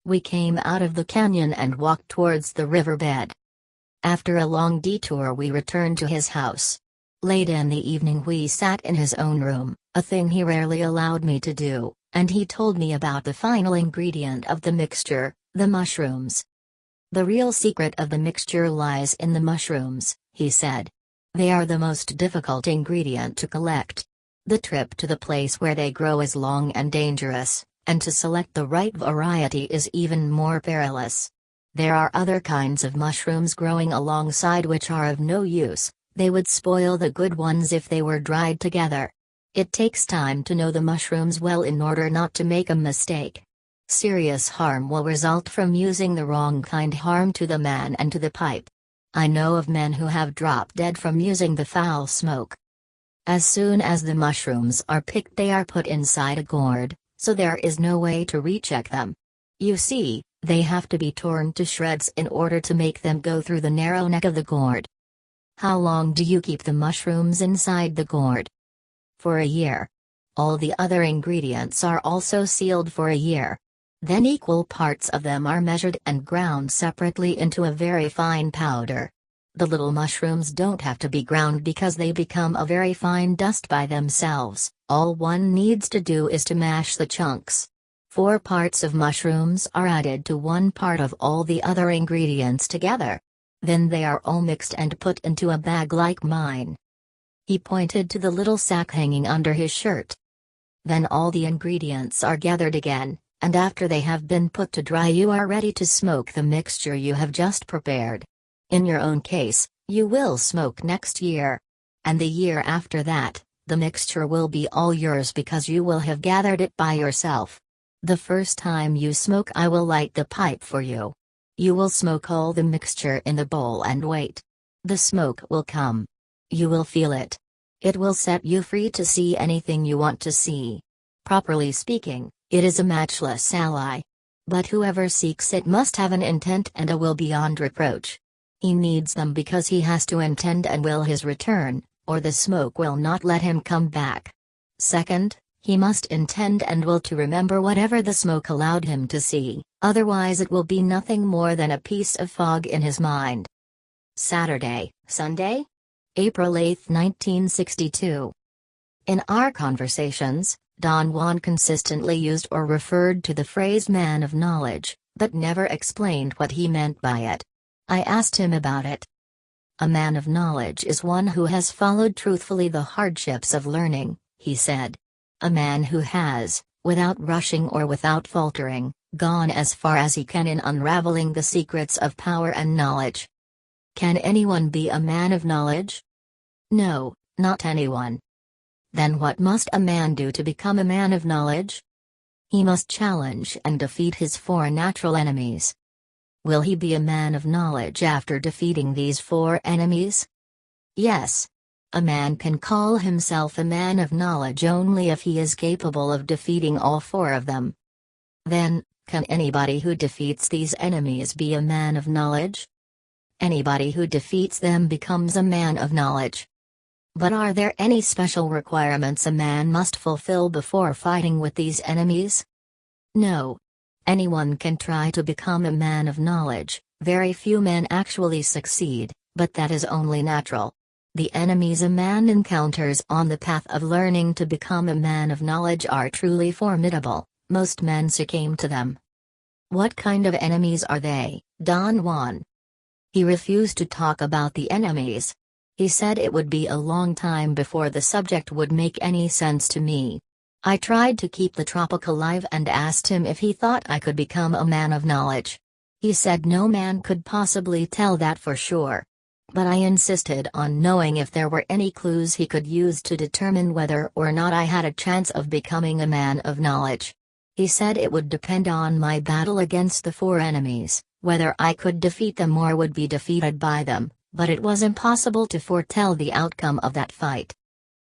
We came out of the canyon and walked towards the riverbed. After a long detour, we returned to his house. Late in the evening, we sat in his own room, a thing he rarely allowed me to do, and he told me about the final ingredient of the mixture, the mushrooms. The real secret of the mixture lies in the mushrooms, he said. They are the most difficult ingredient to collect. The trip to the place where they grow is long and dangerous, and to select the right variety is even more perilous. There are other kinds of mushrooms growing alongside which are of no use. They would spoil the good ones if they were dried together. It takes time to know the mushrooms well in order not to make a mistake. Serious harm will result from using the wrong kind, harm to the man and to the pipe. I know of men who have dropped dead from using the foul smoke. As soon as the mushrooms are picked, they are put inside a gourd, so there is no way to recheck them. You see, they have to be torn to shreds in order to make them go through the narrow neck of the gourd. How long do you keep the mushrooms inside the gourd? For a year. All the other ingredients are also sealed for a year. Then equal parts of them are measured and ground separately into a very fine powder. The little mushrooms don't have to be ground because they become a very fine dust by themselves. All one needs to do is to mash the chunks. 4 parts of mushrooms are added to 1 part of all the other ingredients together. Then they are all mixed and put into a bag like mine. He pointed to the little sack hanging under his shirt. Then all the ingredients are gathered again, and after they have been put to dry, you are ready to smoke the mixture you have just prepared. In your own case, you will smoke next year. And the year after that, the mixture will be all yours because you will have gathered it by yourself. The first time you smoke, I will light the pipe for you. You will smoke all the mixture in the bowl and wait. The smoke will come. You will feel it. It will set you free to see anything you want to see. Properly speaking, it is a matchless ally. But whoever seeks it must have an intent and a will beyond reproach. He needs them because he has to intend and will his return, or the smoke will not let him come back. Second, he must intend and will to remember whatever the smoke allowed him to see, otherwise it will be nothing more than a piece of fog in his mind. Saturday, Sunday? April 8, 1962. In our conversations, Don Juan consistently used or referred to the phrase man of knowledge, but never explained what he meant by it. I asked him about it. A man of knowledge is one who has followed truthfully the hardships of learning, he said. A man who has, without rushing or without faltering, gone as far as he can in unraveling the secrets of power and knowledge. Can anyone be a man of knowledge? No, not anyone. Then what must a man do to become a man of knowledge? He must challenge and defeat his 4 natural enemies. Will he be a man of knowledge after defeating these 4 enemies? Yes. A man can call himself a man of knowledge only if he is capable of defeating all 4 of them. Then, can anybody who defeats these enemies be a man of knowledge? Anybody who defeats them becomes a man of knowledge. But are there any special requirements a man must fulfill before fighting with these enemies? No. Anyone can try to become a man of knowledge, very few men actually succeed, but that is only natural. The enemies a man encounters on the path of learning to become a man of knowledge are truly formidable. Most men succumb to them. What kind of enemies are they, Don Juan? He refused to talk about the enemies. He said it would be a long time before the subject would make any sense to me. I tried to keep the topic alive and asked him if he thought I could become a man of knowledge. He said no man could possibly tell that for sure. But I insisted on knowing if there were any clues he could use to determine whether or not I had a chance of becoming a man of knowledge. He said it would depend on my battle against the 4 enemies, whether I could defeat them or would be defeated by them, but it was impossible to foretell the outcome of that fight.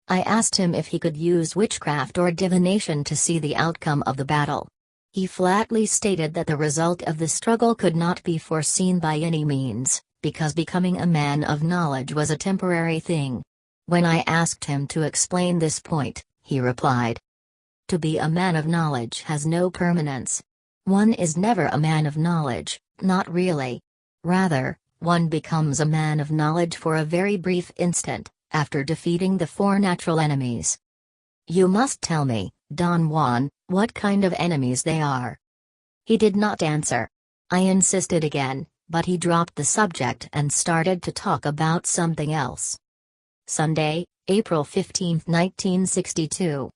I asked him if he could use witchcraft or divination to see the outcome of the battle. He flatly stated that the result of the struggle could not be foreseen by any means, because becoming a man of knowledge was a temporary thing. When I asked him to explain this point, he replied, "To be a man of knowledge has no permanence. One is never a man of knowledge, not really. Rather, one becomes a man of knowledge for a very brief instant, after defeating the four natural enemies. You must tell me, Don Juan, what kind of enemies they are. He did not answer. I insisted again, but he dropped the subject and started to talk about something else. Sunday, April 15, 1962.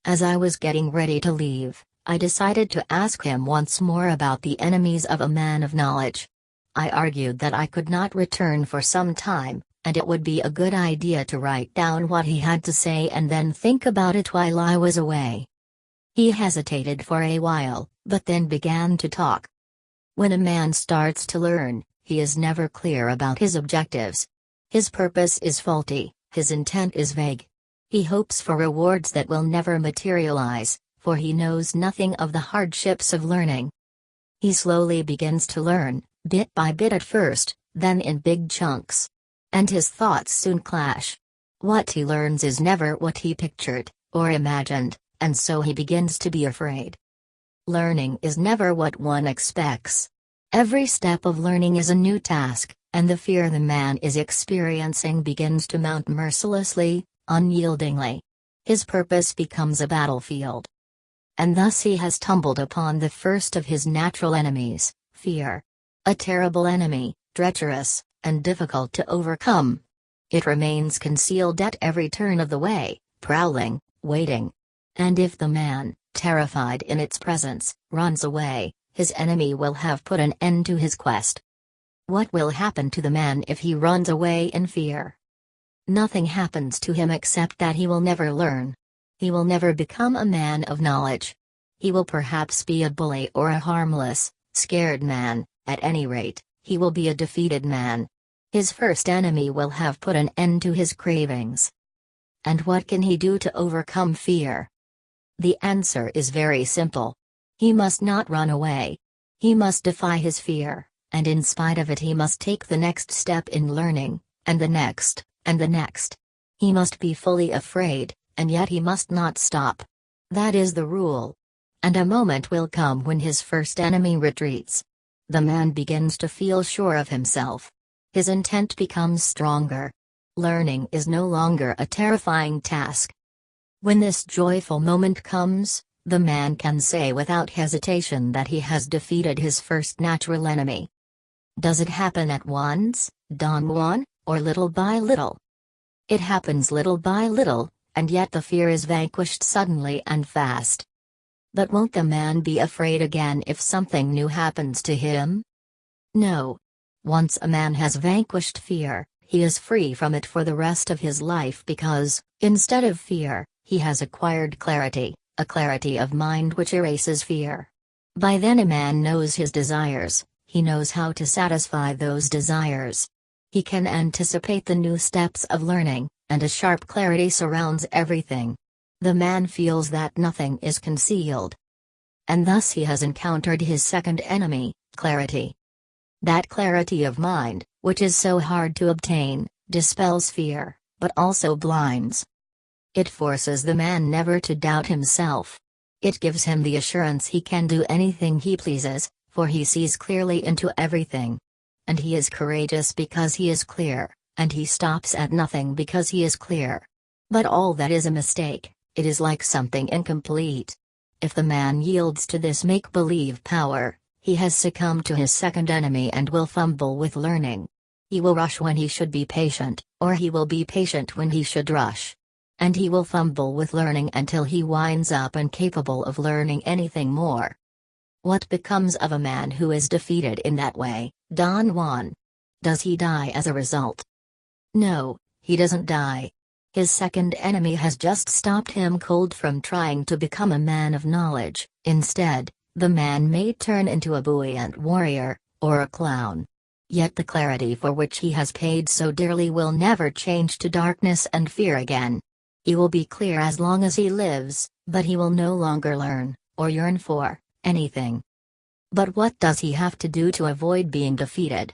As I was getting ready to leave, I decided to ask him once more about the enemies of a man of knowledge. I argued that I could not return for some time, and it would be a good idea to write down what he had to say and then think about it while I was away. He hesitated for a while, but then began to talk. When a man starts to learn, he is never clear about his objectives. His purpose is faulty, his intent is vague. He hopes for rewards that will never materialize, for he knows nothing of the hardships of learning. He slowly begins to learn, bit by bit at first, then in big chunks. And his thoughts soon clash. What he learns is never what he pictured, or imagined, and so he begins to be afraid. Learning is never what one expects. Every step of learning is a new task, and the fear the man is experiencing begins to mount mercilessly, unyieldingly. His purpose becomes a battlefield. And thus he has tumbled upon the first of his natural enemies, fear. A terrible enemy, treacherous, and difficult to overcome. It remains concealed at every turn of the way, prowling, waiting. And if the man, terrified in its presence, runs away, his enemy will have put an end to his quest. What will happen to the man if he runs away in fear? Nothing happens to him except that he will never learn. He will never become a man of knowledge. He will perhaps be a bully or a harmless, scared man. At any rate, he will be a defeated man. His first enemy will have put an end to his cravings. And what can he do to overcome fear? The answer is very simple. He must not run away. He must defy his fear, and in spite of it he must take the next step in learning, and the next, and the next. He must be fully afraid, and yet he must not stop. That is the rule. And a moment will come when his first enemy retreats. The man begins to feel sure of himself. His intent becomes stronger. Learning is no longer a terrifying task. When this joyful moment comes, the man can say without hesitation that he has defeated his first natural enemy. Does it happen at once, Don Juan, or little by little? It happens little by little, and yet the fear is vanquished suddenly and fast. But won't the man be afraid again if something new happens to him? No. Once a man has vanquished fear, he is free from it for the rest of his life because, instead of fear, he has acquired clarity, a clarity of mind which erases fear. By then a man knows his desires, he knows how to satisfy those desires. He can anticipate the new steps of learning, and a sharp clarity surrounds everything. The man feels that nothing is concealed. And thus he has encountered his second enemy, clarity. That clarity of mind, which is so hard to obtain, dispels fear, but also blinds. It forces the man never to doubt himself. It gives him the assurance he can do anything he pleases, for he sees clearly into everything. And he is courageous because he is clear, and he stops at nothing because he is clear. But all that is a mistake. It is like something incomplete. If the man yields to this make-believe power, he has succumbed to his second enemy and will fumble with learning. He will rush when he should be patient, or he will be patient when he should rush. And he will fumble with learning until he winds up incapable of learning anything more. What becomes of a man who is defeated in that way, Don Juan? Does he die as a result? No, he doesn't die. His second enemy has just stopped him cold from trying to become a man of knowledge. Instead, the man may turn into a buoyant warrior, or a clown. Yet the clarity for which he has paid so dearly will never change to darkness and fear again. He will be clear as long as he lives, but he will no longer learn, or yearn for, anything. But what does he have to do to avoid being defeated?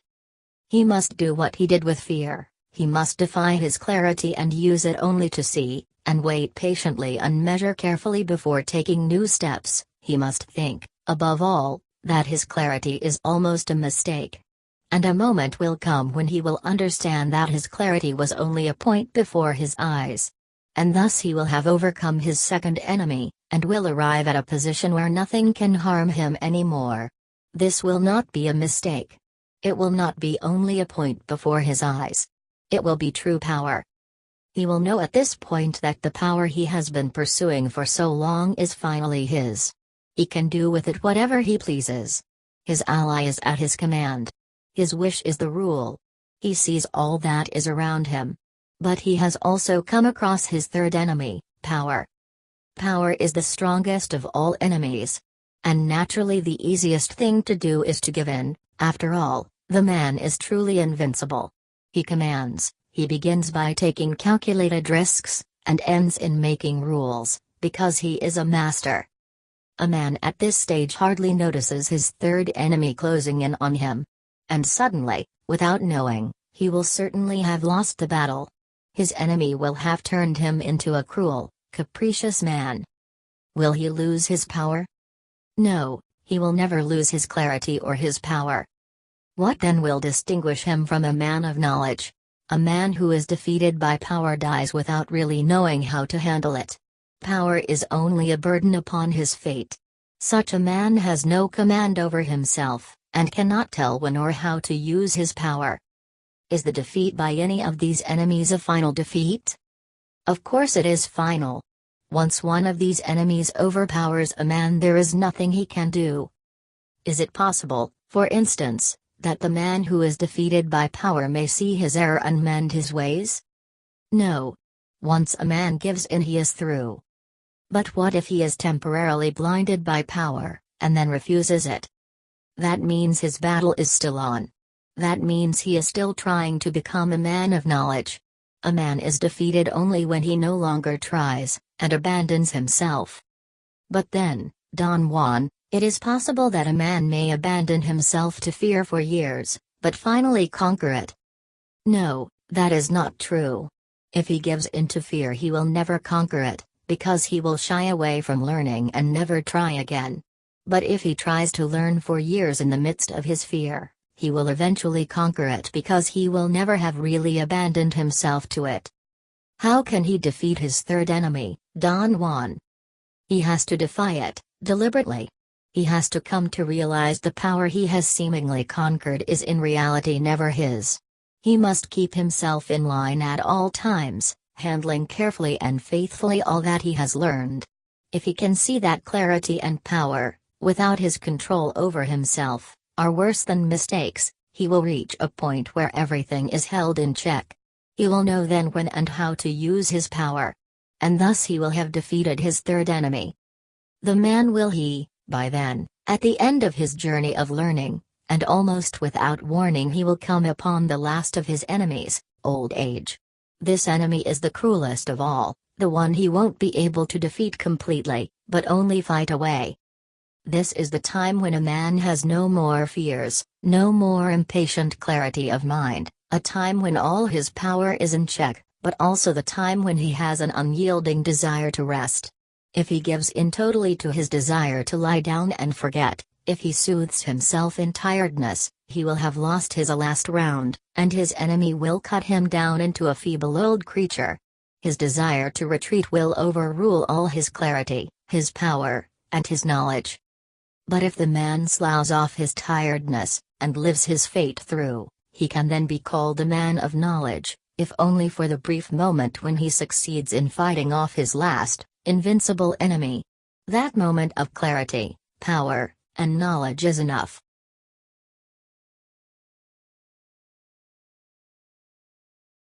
He must do what he did with fear. He must defy his clarity and use it only to see, and wait patiently and measure carefully before taking new steps. He must think, Above all, that his clarity is almost a mistake. And a moment will come when he will understand that his clarity was only a point before his eyes. And thus he will have overcome his second enemy, and will arrive at a position where nothing can harm him anymore. This will not be a mistake. It will not be only a point before his eyes. It will be true power. He will know at this point that the power he has been pursuing for so long is finally his. He can do with it whatever he pleases. His ally is at his command. His wish is the rule. He sees all that is around him. But he has also come across his third enemy, power. Power is the strongest of all enemies. And naturally the easiest thing to do is to give in. After all, the man is truly invincible. He commands, he begins by taking calculated risks, and ends in making rules, because he is a master. A man at this stage hardly notices his third enemy closing in on him. And suddenly, without knowing, he will certainly have lost the battle. His enemy will have turned him into a cruel, capricious man. Will he lose his power? No, he will never lose his clarity or his power. What then will distinguish him from a man of knowledge? A man who is defeated by power dies without really knowing how to handle it. Power is only a burden upon his fate. Such a man has no command over himself, and cannot tell when or how to use his power. Is the defeat by any of these enemies a final defeat? Of course it is final. Once one of these enemies overpowers a man, there is nothing he can do. Is it possible, for instance, that the man who is defeated by power may see his error and mend his ways? No. Once a man gives in, he is through. But what if he is temporarily blinded by power, and then refuses it? That means his battle is still on. That means he is still trying to become a man of knowledge. A man is defeated only when he no longer tries, and abandons himself. But then, Don Juan, it is possible that a man may abandon himself to fear for years, but finally conquer it. No, that is not true. If he gives in to fear, he will never conquer it, because he will shy away from learning and never try again. But if he tries to learn for years in the midst of his fear, he will eventually conquer it because he will never have really abandoned himself to it. How can he defeat his third enemy, Don Juan? He has to defy it, deliberately. He has to come to realize the power he has seemingly conquered is in reality never his. He must keep himself in line at all times, handling carefully and faithfully all that he has learned. If he can see that clarity and power, without his control over himself, are worse than mistakes, he will reach a point where everything is held in check. He will know then when and how to use his power. And thus he will have defeated his third enemy. The man will by then, at the end of his journey of learning, and almost without warning he will come upon the last of his enemies, old age. This enemy is the cruelest of all, the one he won't be able to defeat completely, but only fight away. This is the time when a man has no more fears, no more impatient clarity of mind, a time when all his power is in check, but also the time when he has an unyielding desire to rest. If he gives in totally to his desire to lie down and forget, if he soothes himself in tiredness, he will have lost his last round, and his enemy will cut him down into a feeble old creature. His desire to retreat will overrule all his clarity, his power, and his knowledge. But if the man sloughs off his tiredness, and lives his fate through, he can then be called a man of knowledge, if only for the brief moment when he succeeds in fighting off his last, invincible enemy. That moment of clarity, power, and knowledge is enough.